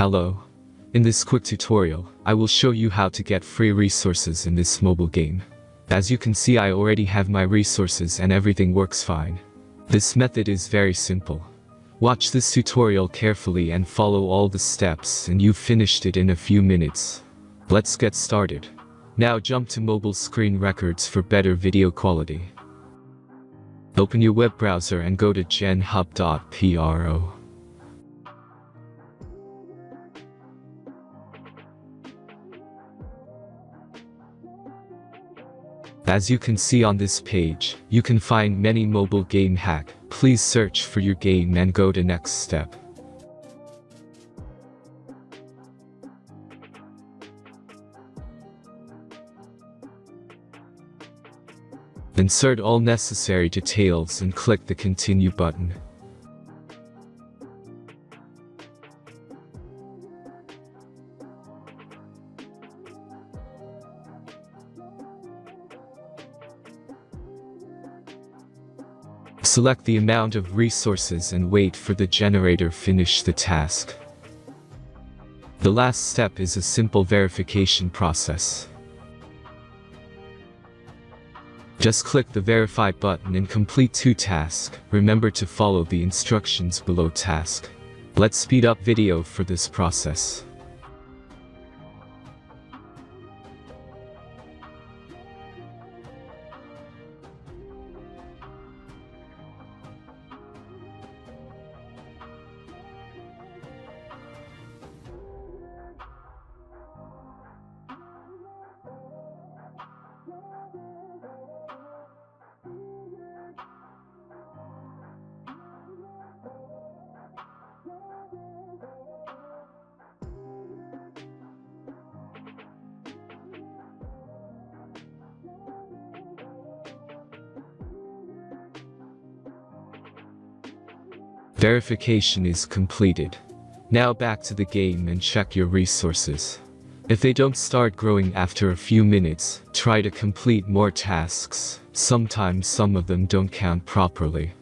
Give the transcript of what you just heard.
Hello. In this quick tutorial, I will show you how to get free resources in this mobile game. As you can see, I already have my resources and everything works fine. This method is very simple. Watch this tutorial carefully and follow all the steps and you've finished it in a few minutes. Let's get started. Now jump to mobile screen records for better video quality. Open your web browser and go to genhub.pro. As you can see on this page, you can find many mobile game hack. Please search for your game and go to next step. Insert all necessary details and click the continue button. Select the amount of resources and wait for the generator finish the task. The last step is a simple verification process. Just click the verify button and complete 2 tasks. Remember to follow the instructions below task. Let's speed up video for this process. Verification is completed. Now back to the game and check your resources. If they don't start growing after a few minutes, try to complete more tasks. Sometimes some of them don't count properly.